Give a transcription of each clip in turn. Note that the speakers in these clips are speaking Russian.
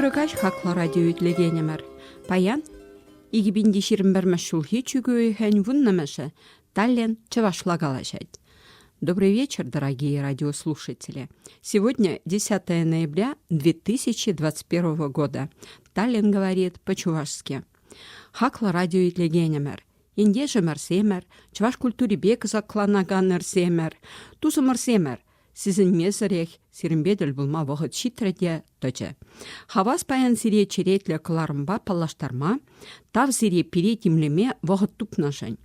Сөрөкаш хакла радио үтлегенемер. Паян, игибинди 21 шулхи чугуи хэн вуннамеше, Таллин чавашлагалашать. Добрый вечер, дорогие радиослушатели. Сегодня 10 ноября 2021 года. Таллин говорит по-чувашски. Хакла радио үтлегенемер. Индежемер семер, чуваш культуре бек закланаганнер семер, тузымыр семер. Сізін месірех, сирімбеділ бұлма вғыт шитреде төчі. Хавас паян сире черетлі қыларымба палаштарма, тав сире перет имлеме вғыт тупнашын.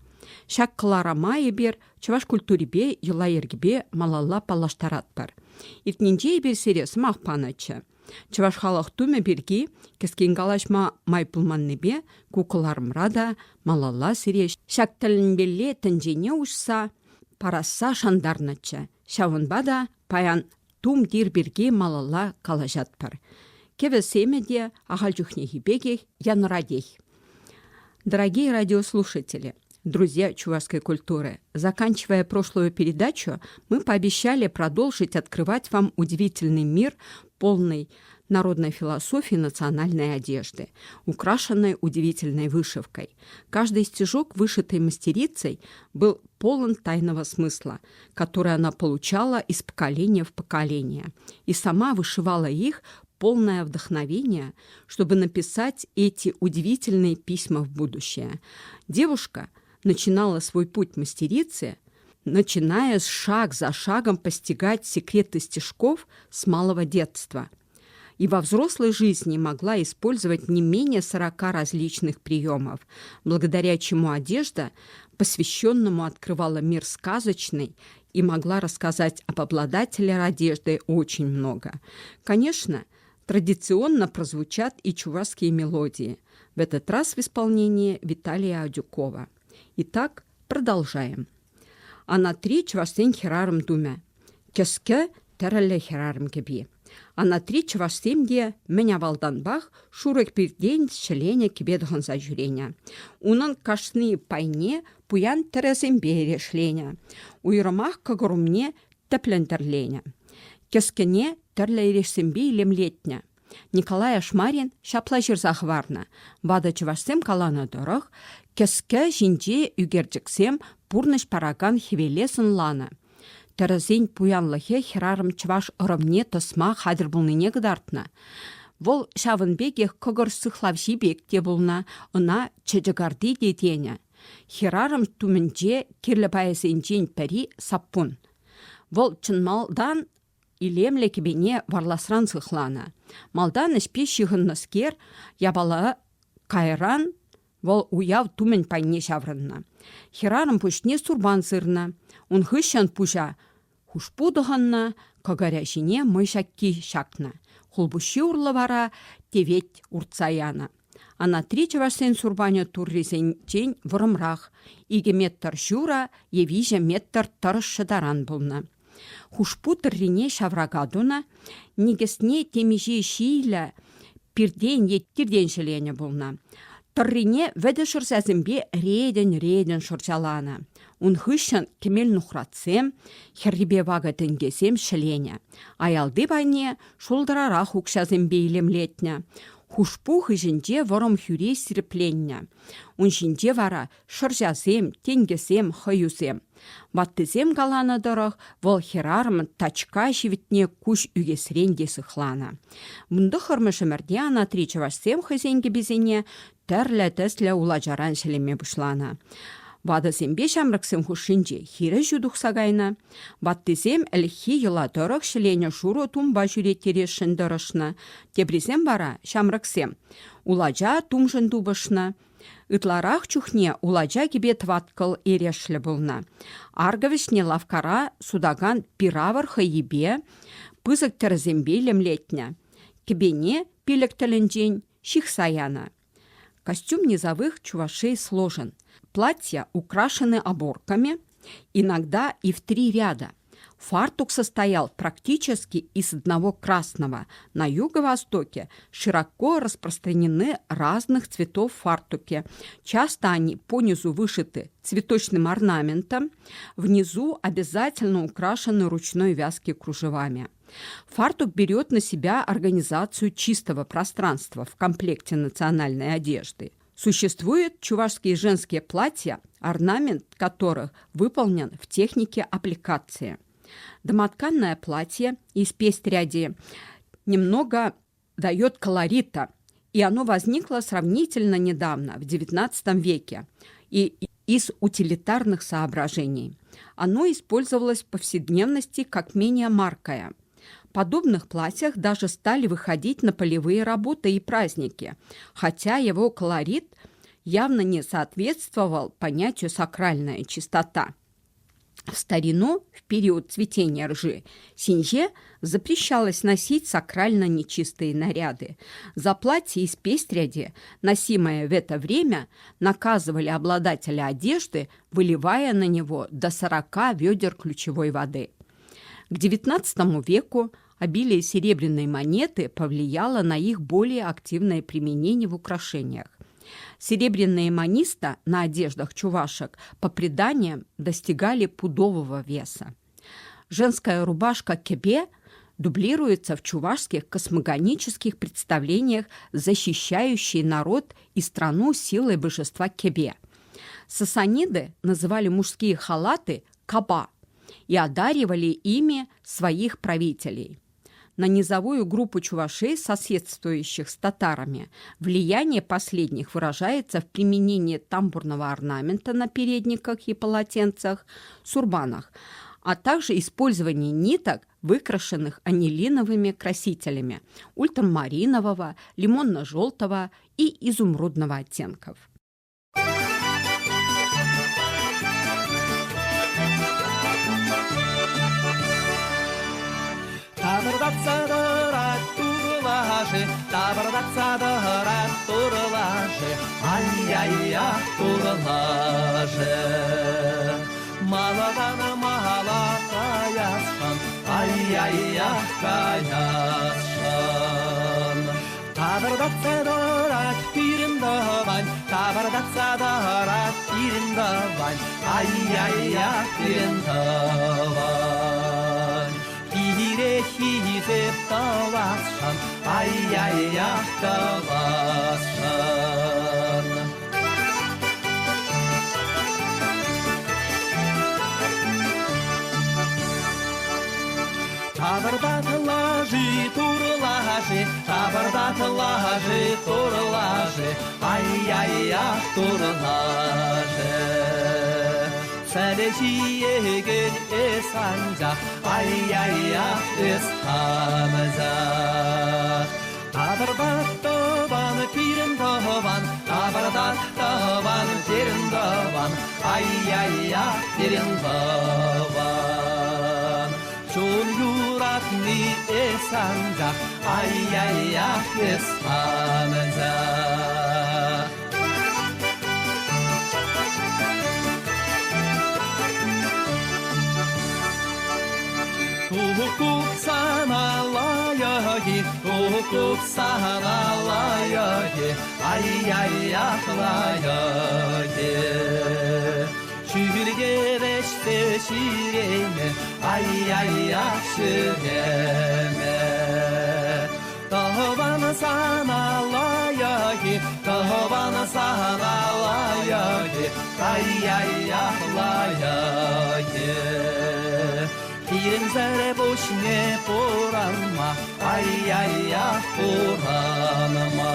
Шак қыларама ебер, чуваш культуребе, юла ергебе малалла палаштарат бар. Иртненже ебер сире сымақ панычы. Чуваш халық түмі берге, кескен галашма майпылманнебе, кукыларымрада малалла сире шак тілін белле тінжене ұшса, парасса шандарнычы. Шавынбада паян тум дирберге малалла калажат пар. Кеве семеде ахал жүхнехи бегех янрадех. Дорогие радиослушатели, друзья чувашской культуры, заканчивая прошлую передачу, мы пообещали продолжить открывать вам удивительный мир, полный народной философии национальной одежды, украшенной удивительной вышивкой. Каждый стежок, вышитый мастерицей, был полон тайного смысла, который она получала из поколения в поколение, и сама вышивала их, полное вдохновение, чтобы написать эти удивительные письма в будущее. Девушка начинала свой путь мастерицы, начиная шаг за шагом постигать секреты стежков с малого детства. И во взрослой жизни могла использовать не менее 40 различных приемов, благодаря чему одежда посвященному открывала мир сказочный и могла рассказать об обладателе одежды очень много. Конечно, традиционно прозвучат и чувашские мелодии, в этот раз в исполнении Виталия Адюкова. Итак, продолжаем. Анатри чувашсен херарым думе, кеске тереле херарым кеби. Анатри чувашсемде меня валданбах шурек пирдень шелене кебедхан зажюреня. Унан кашны пайне пуян терезембе решленя. Уйрамах кагурумне теплендерленя. Кескене терле решембе лемлетня. Николай Ашмарин шапла жирзах варна. Бада чувашсем калана дорог, кеске жинже үгерджіксем пурныш параган хевелесін лана. Тәрізен пуянлығы херарым чываш ұрымне тосма хадыр бұлныне гыдартна. Вол шавынбеге көгір сықлав жибек де бұлна, ұна чеджігарды детене. Херарым түмінже керлі байызенжен пәрі саппун. Вол чынмалдан илемлі кебене варласран сықлана. Малдан ішпе шығынныскер ябалы кайран вол уяв түмін пайне шаврынна. Херарым пүшне сурбан сырна. Он хыщан пужа хушпудығанна, кагаряшине мышакки шакна. Хулбуши урлавара тевет урцаяна. Ана тричевашсен сурбаня турризенчен вырымрақ. Иге меттар жура, евиже меттар тарышшыдаран бұлна. Хушпу тыррине шаврагадуна, негесне темеже шийлі пирден еттирден шелене бұлна. Тыррине ведешірсәзімбе рейден шырчалана. Он хыщан кемел нухратсем, херрибе вага тенгесем шеленя. Аялды байне шулдырарах укшазым бейлемлетня. Хушпу хыжынже вором хюре сирплення. Он жинже вара шыржазем, тенгесем, хаюзем. Ваттызем галана дорог, вол херарым тачка живитне куш үгесрен десыхлана. Мұнды хырмышымырде Анатри чувашсем хызенге безене тәрлі тәслі улажаран шелеме бұшлана. Вадызембе шамрыксем хушинже хирі жүдуқ сагайна. Ваттызем әлхи йыла дорог шелене журу тумба жүреттере шындырышна. Тебризем бара шамрыксем. Улажа тумжын дубышна. Ытларах чухне улажа кебе тваткал ерешлі бұлна. Аргавишне лавкара судаган пиравар хайибе пызык тәрізембе лемлетня. Кебене пилек тілінжен шихсаяна. Костюм низовых чувашей сложен. Платья украшены оборками, иногда и в 3 ряда. Фартук состоял практически из одного красного. На юго-востоке широко распространены разных цветов фартуки. Часто они понизу вышиты цветочным орнаментом, внизу обязательно украшены ручной вязки кружевами. Фартук берет на себя организацию чистого пространства в комплекте национальной одежды. Существуют чувашские женские платья, орнамент которых выполнен в технике аппликации. Домотканное платье из пестряди немного дает колорита, и оно возникло сравнительно недавно, в XIX веке, и из утилитарных соображений. Оно использовалось в повседневности как менее маркое. В подобных платьях даже стали выходить на полевые работы и праздники, хотя его колорит явно не соответствовал понятию «сакральная чистота». В старину, в период цветения ржи, синье запрещалось носить сакрально нечистые наряды. За платье из пестряди, носимое в это время, наказывали обладателя одежды, выливая на него до 40 ведер ключевой воды. К XIX веку обилие серебряной монеты повлияло на их более активное применение в украшениях. Серебряные маниста на одеждах чувашек по преданиям достигали пудового веса. Женская рубашка кебе дублируется в чувашских космогонических представлениях, защищающей народ и страну силой божества кебе. Сасаниды называли мужские халаты каба и одаривали ими своих правителей. На низовую группу чувашей, соседствующих с татарами, влияние последних выражается в применении тамбурного орнамента на передниках и полотенцах, сурбанах, а также использовании ниток, выкрашенных анилиновыми красителями ультрамаринового, лимонно-желтого и изумрудного оттенков. Табырдатсадыра турылажы, ай-яй-я турылажы. Маладан мала каясшан, ай-яй-я каясшан. Табырдатсадыра тиріндаван, табырдатсадыра тиріндаван, ай-яй-я тиріндаван. Хизеп таласшан, ай-яй-я таласшан. Табырдатылажы, турлажы, табырдатылажы, турлажы, ай-яй-я турлажы. Сәлешиеген эсанжа, ай-яй-я эсхамза. Табырдаттабан, пиріндаван, табырдаттабан, пиріндаван, ай-яй-я пиріндаван. Чун юратны эсанжа, ай-яй-я эсхамза. Hukuk sana layığı, ay-яй-я layığı. Şürge beşte şireme, ay-яй-я şireme. Dağban sana layığı, dağban sana layığı, ay-яй-я layığı. Пирінзәрі бошне поранма, ай-яй-я поранма.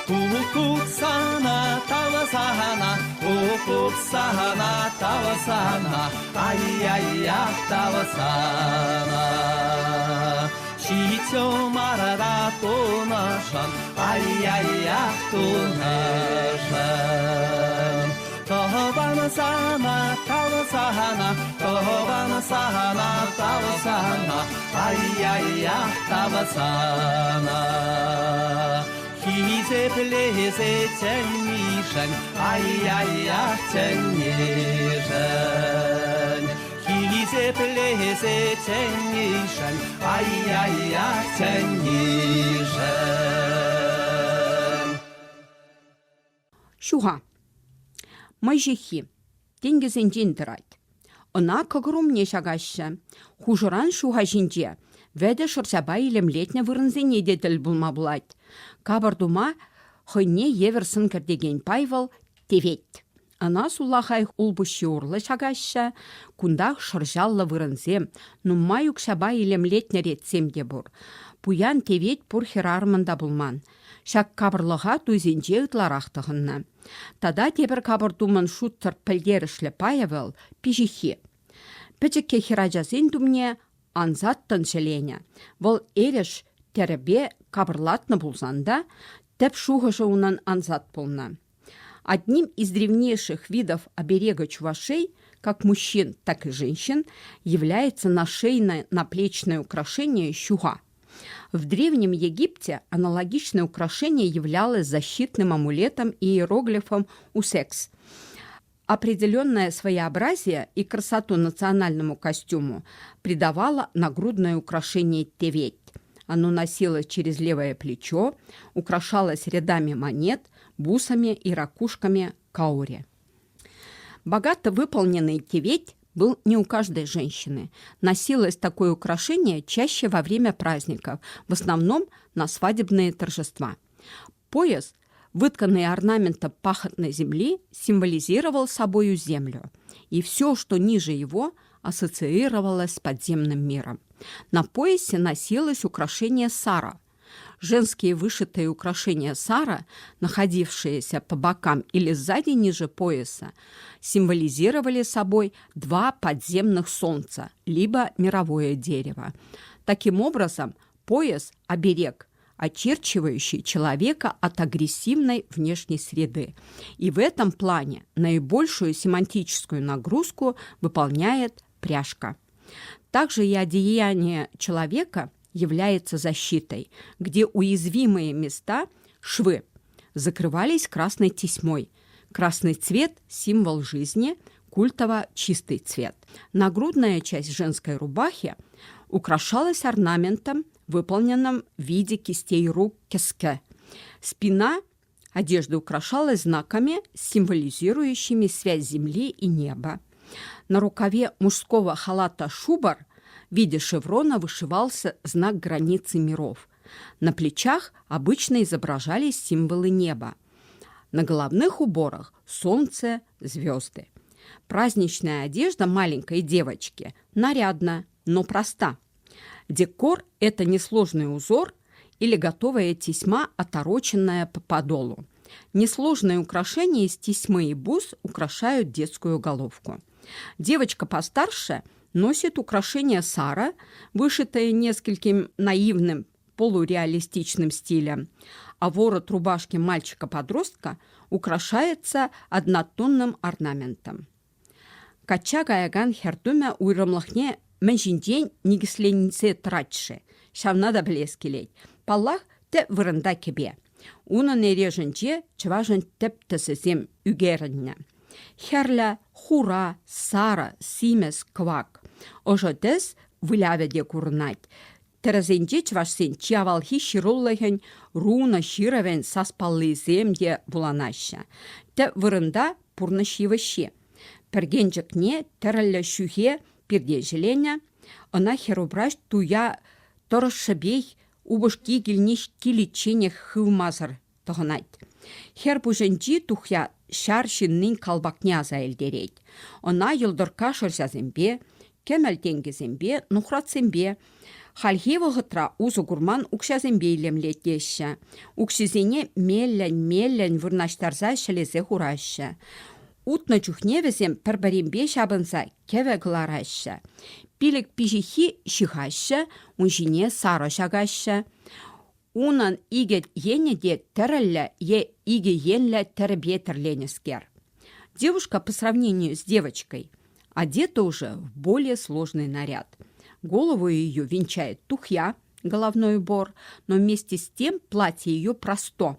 Hukuk sana tavasana, hukuk sana tavasana, ай-яй-я tavasana. Şiço marada tonaşan, ай-яй-я tonaşan. Tohbana sana tavasana, tohbana sana tavasana, ай-яй-я tavasana. Hizep leze çennişen, ай-яй-я çennişen. Hizep leze çennişen, ай-яй-я çennişen. Шуға. Майжехи. Тенгізен жендірайд. Она көгірумне шағашы. Хужыран шуға жинже. Вәді шырсаба илемлетне вырынзене деділ бұлма бұлайд. Кабардума хойне еверсын кірдеген пайвал тевет. Ана сулахай улбущи урлы шагаша, кундах шыржаллы вырынзем, нумма юкшаба илемлетне ретсем де бур. Пуян тевет пур херармында булман. Шак кабырлыға туйзенже ытларақтығынна. Тада тебір кабырдумын шуттыр пілдерішлі паявыл пижихи. Пічікке хераджазин думне анзаттын желене. Вол ереш теребе кабырлатны булзанда, теп шуғыжы унан анзат булна. Одним из древнейших видов оберега чувашей, как мужчин, так и женщин, является нашейное наплечное украшение щуга. В Древнем Египте аналогичное украшение являлось защитным амулетом и иероглифом усекс. Определенное своеобразие и красоту национальному костюму придавало нагрудное украшение тевет. Оно носилось через левое плечо, украшалось рядами монет, бусами и ракушками каури. Богато выполненный тевет был не у каждой женщины. Носилось такое украшение чаще во время праздников, в основном на свадебные торжества. Пояс, вытканный орнаментом пахотной земли, символизировал собою землю, и все, что ниже его, ассоциировалось с подземным миром. На поясе носилось украшение сара. Женские вышитые украшения сара, находившиеся по бокам или сзади ниже пояса, символизировали собой два подземных солнца, либо мировое дерево. Таким образом, пояс – оберег, очерчивающий человека от агрессивной внешней среды. И в этом плане наибольшую семантическую нагрузку выполняет пряжка. Также и одеяние человека является защитой, где уязвимые места, швы, закрывались красной тесьмой. Красный цвет – символ жизни, культово чистый цвет. Нагрудная часть женской рубахи украшалась орнаментом, выполненным в виде кистей рук кеске. Спина одежды украшалась знаками, символизирующими связь земли и неба. На рукаве мужского халата шубар в виде шеврона вышивался знак границы миров. На плечах обычно изображались символы неба. На головных уборах – солнце, звезды. Праздничная одежда маленькой девочки нарядна, но проста. Декор – это несложный узор или готовая тесьма, отороченная по подолу. Несложные украшения из тесьмы и бус украшают детскую головку. Девочка постарше носит украшение сара, вышитое нескольким наивным полуреалистичным стилем, а ворот рубашки мальчика-подростка украшается однотонным орнаментом. Кача гайган хердуме уйрымлыхне мәнжинден нигісленсе тратшы, шавнада білескелей. Паллах те вырында кебе. Унын ережінже чыважын тіп-тісізем үгерінне. Херля, хура, сара, симес, квак. Ожо дес выляведе курнать. Терезенде чвашсен чавалхи шируллыхын руна ширавен саспаллы земде буланаща. Те вырында пурны шивыше. Пергенжікне терелі шухе пердежелене, она херубраш туя торышыбей убышки гильнеш киличене хывмазыр тұғынайд. Хер бұжынжи тухя шаршынның калбакне аза элдерейд. Она йылдырка шырзазембе, кемелтенгезембе, нухратсембе, хальхевы ғытра узы гурман укшазембе илемлетеші. Укшизене меллен вырнаштарза шелезе хураща. Утна чухневезем пірбірімбе шабынса кеве ғылараща. Пилік пижихи шихаща, унжине сары шагаща. Унан игет енеде терелле е иге енле тербе терленескер. Девушка по сравнению с девочкой одета уже в более сложный наряд. Голову ее венчает тухья, головной убор, но вместе с тем платье ее просто,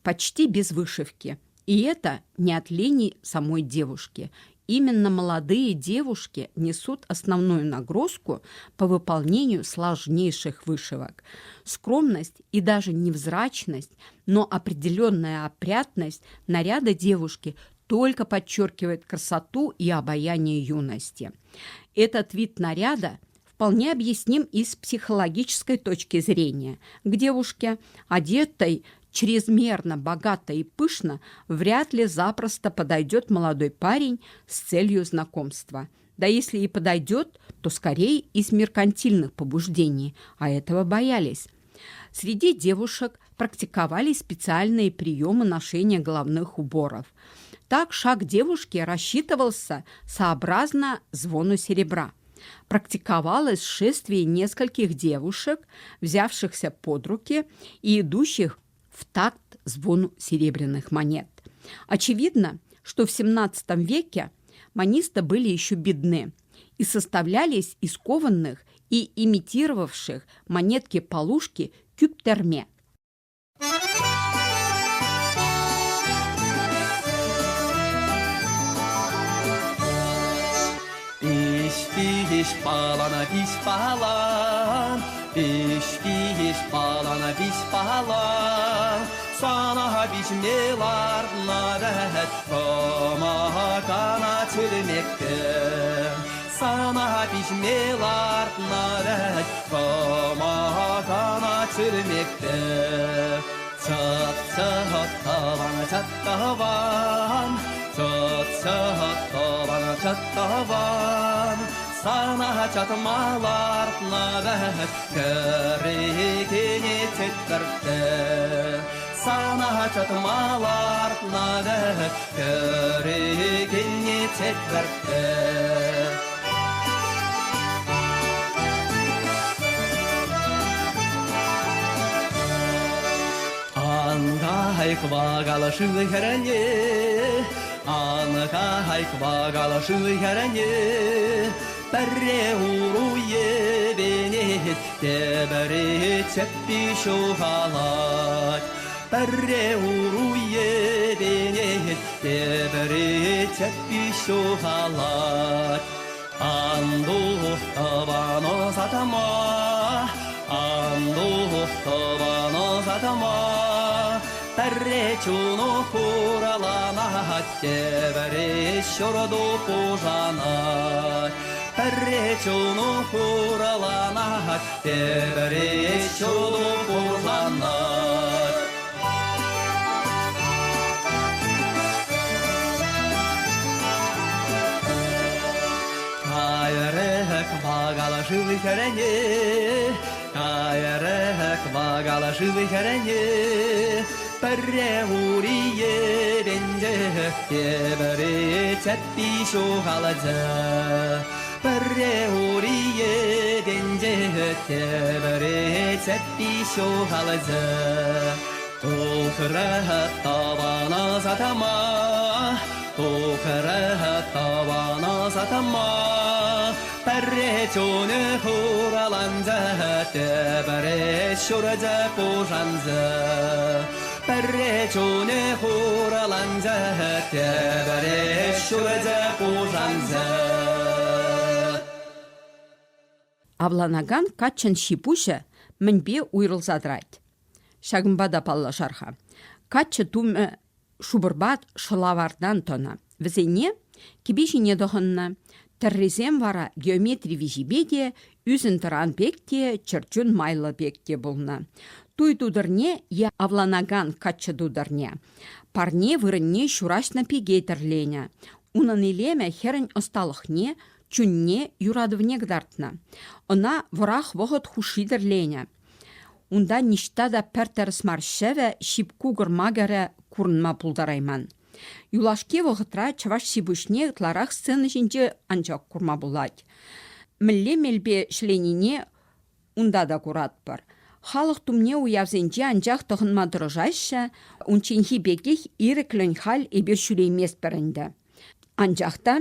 почти без вышивки. И это не от лени самой девушки. Именно молодые девушки несут основную нагрузку по выполнению сложнейших вышивок. Скромность и даже невзрачность, но определенная опрятность наряда девушки только подчеркивает красоту и обаяние юности. Этот вид наряда вполне объясним и с психологической точки зрения. К девушке, одетой чрезмерно богато и пышно, вряд ли запросто подойдет молодой парень с целью знакомства. Да если и подойдет, то скорее из меркантильных побуждений, а этого боялись. Среди девушек практиковали специальные приемы ношения головных уборов. Так шаг девушки рассчитывался сообразно звону серебра. Практиковалось шествие нескольких девушек, взявшихся под руки и идущих в такт звону серебряных монет. Очевидно, что в XVII веке манисты были еще бедны и составлялись из кованных и имитировавших монетки-полушки кюптерме. Пищ, балана, пищ, балан, пищ, балана, пищ, балан. Sana biçmeler evet koma kana çürümekte. Sana biçmeler evet koma kana çürümekte. Çat çat tavan çat tavan, çat çat tavan çat tavan. Sana çatmalar evet körükünü tüttürttü. Sana çatmalar nadet körükünü tüttürttü. Ангай квагала шыхаранье, ангай квагала шыхаранье, Берре уруе бенет, тебере чеппи шухалат. Берре уруе бенет, тебере чеппи шухалат. Андух табано сатама, андух табано сатама. Берре чуно хураланат, тебере шороду пужанат. Берре чуно хураланат, тебере шороду пужанат. Кайрек багала шыхаранье, кайрек багала шыхаранье. Берре урие бенже, тебере чеппи шухаладзе. Берре урие бенже, тебере чеппи шухаладзе. Тухра табана сатама, тухра табана сатама. Берре чоны хураланзе, тебере шурадзе пужанзе. Берре чоны хураланзе, тебере шурадзе пужанзе. Авланаган качан шипуша мінбе уйрылзадрайд. Шагымбада палла шарха. Качы туме шубырбат шылавардан тона. Візене кебешіне дұғынна. Тәррезем вара геометрия вижибеде, үзін тұран бекте, чырчун майлы бекте болна. Туй дудырне, я авланаган качы дудырне. Парне вырынне шурашна пеге тірлене. Унын илеме херін осталықне, чунне юрадывне гдартна. Она врах вғыт хушидырлене. Унда ништада пәртәріс маршеве шипкугыр магары курынма пулдарайман. Юлашке вғытра чаваш сибушне ғытларақ сцены жинже анчақ курма булать. Мілле мелбе шленине унда да курат бар. Халық тумне уявзенже анчақ тұғынма дұрыжайшы, унченхи бекех иреклін хал ебер шүлеймес бірінді. Анчақта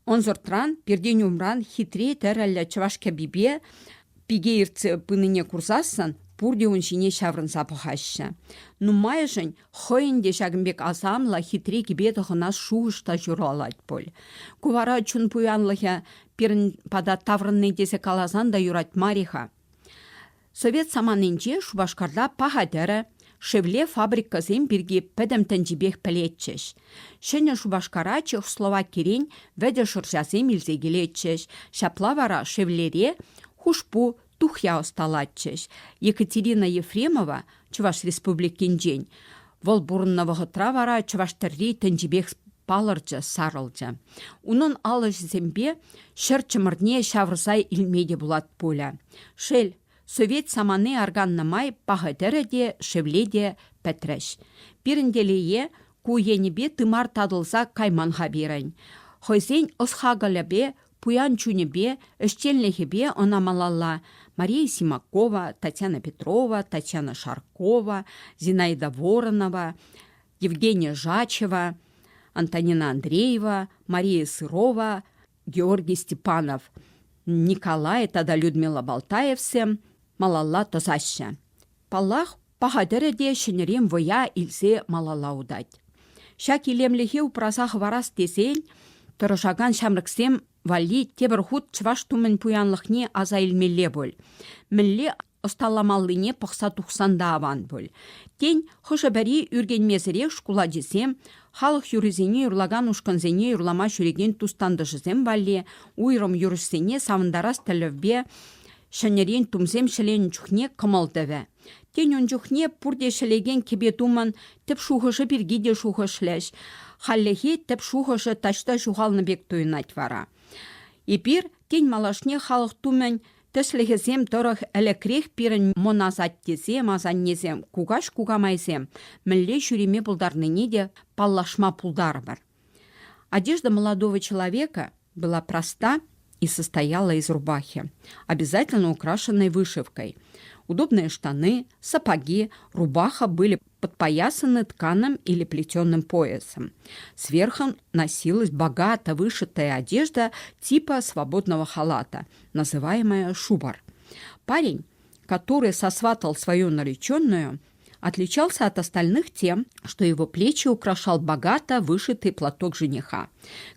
онзортран перден умран хитре тәрәлі чавашка бибе пиге ирцы пыныне курсасын, пурде уншине шаврынса пахаща. Нумайжын хойынде шагынбек азамла хитре кибеті ғына шуғышта журалать боль. Кувара чун пуянлыхя пирін пада таврынны десе калазан да юрать мариха. Совет саманынче Шубашкарда пахадері Шевле фабрикасен бірге пәдім тәнжібек пәлетчеш. Шыны Шубашкарачық слова керен вәді шыршасын мілзегелетчеш. Шапла вара Шевлере хушпу тухя осталатчеш. Екатерина Ефремова, Чуваш республикин день, вол бурыннавығы вара Чуваштырри тәнжібек палырчы сарылчы. Унын алыш зембе шырчымырне шаврысай илмеде булат поля. Шел Совет саманы арганнамай пағыдырыде шевледе пәтрәш. Бірінделее куенебе тымар тадылса кайманға берін. Хойзен осхагалябе, пуян чунебе, үштелнехебе онамалалла Мария Симакова, Татьяна Петрова, Татьяна Шаркова, Зинаида Воронова, Евгения Жачева, Антонина Андреева, Мария Сырова, Георгий Степанов, Николай, тада Людмила Балтаевсе, малалла тозаща. Паллах пахадырыде шынерем воя илсе малалла удать. Шак илемлехе упрасах варас тесен, тұрышаган шамрыксем вали тебір худ чваш тумен пуянлықне аза илмелле боль. Мілле осталамаллыне пықса тухсанда аван боль. Тень хышы бәрі үргенмезіре шкула десем, халық юрызене үрлаган ушканзене үрлама шүреген тустанды жызем вали, уйрым юрышсене савындарас тәлөвбе, шанерен тумзем шелен чухне кымылдыве. Тень он чухне пурде шелеген кебе туман тіп шухышы біргеде шухышләш. Халлехе тіп шухышы ташта шухалны бек туйнать вара. Епир тень малашне халық тумен тішлігізем тұрық әлекрех пирін моназат тезем, азаннезем, кугаш кугамайзем, мілле шүреме пулдарныне де паллашма пулдар бар. Одежда молодого человека была проста и состояла из рубахи, обязательно украшенной вышивкой. Удобные штаны, сапоги, рубаха были подпоясаны тканым или плетеным поясом. Сверху носилась богато вышитая одежда типа свободного халата, называемая шубар. Парень, который сосватал свою нареченную, отличался от остальных тем, что его плечи украшал богато вышитый платок жениха,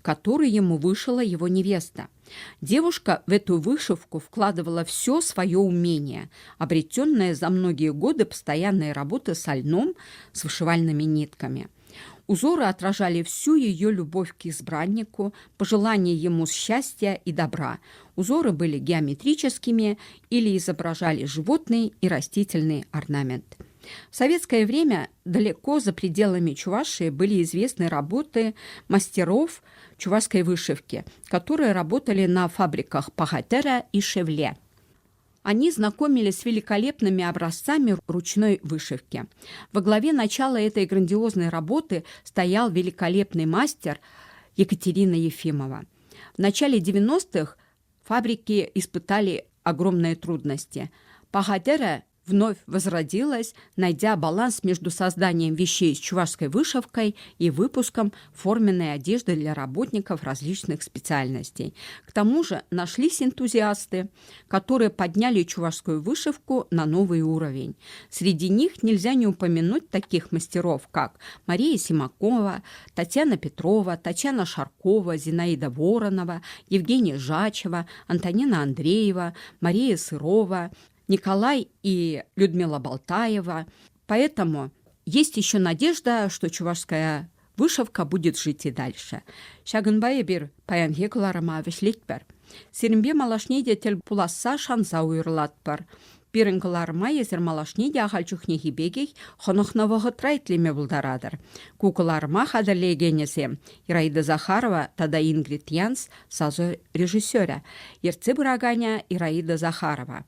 который ему вышила его невеста. Девушка в эту вышивку вкладывала все свое умение, обретенное за многие годы постоянной работы со льном, с вышивальными нитками. Узоры отражали всю ее любовь к избраннику, пожелание ему счастья и добра. Узоры были геометрическими или изображали животный и растительный орнамент. В советское время далеко за пределами Чувашии были известны работы мастеров чувашской вышивки, которые работали на фабриках Пахатера и Шевле. Они знакомились с великолепными образцами ручной вышивки. Во главе начала этой грандиозной работы стоял великолепный мастер Екатерина Ефимова. В начале 90-х фабрики испытали огромные трудности. Пахатера вновь возродилась, найдя баланс между созданием вещей с чувашской вышивкой и выпуском форменной одежды для работников различных специальностей. К тому же нашлись энтузиасты, которые подняли чувашскую вышивку на новый уровень. Среди них нельзя не упомянуть таких мастеров, как Мария Симакова, Татьяна Петрова, Татьяна Шаркова, Зинаида Воронова, Евгения Жачева, Антонина Андреева, Мария Сырова, Николай и Людмила Балтаева. Поэтому есть еще надежда, что чувашская вышивка будет жить и дальше. Шагынбайы бир паянге кыларыма вешликпер. Сирімбе малашнеде тел пуласса шанса уйырлатпар. Пирін кыларыма езір малашнеде ағалчухне хибегей хонықнавығы трайтлеме бұлдарадыр. Кукыларыма хадырлегенесе Ираида Захарова, тада Ингрид Янс, сазы режиссера. Ерцы Бураганя, Ираида Захарова.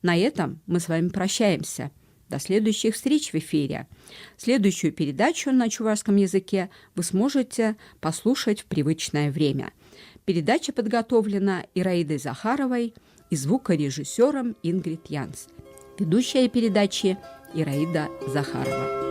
На этом мы с вами прощаемся. До следующих встреч в эфире. Следующую передачу на чувашском языке вы сможете послушать в привычное время. Передача подготовлена Ираидой Захаровой и звукорежиссером Ингрид Янс. Ведущая передачи Ираида Захарова.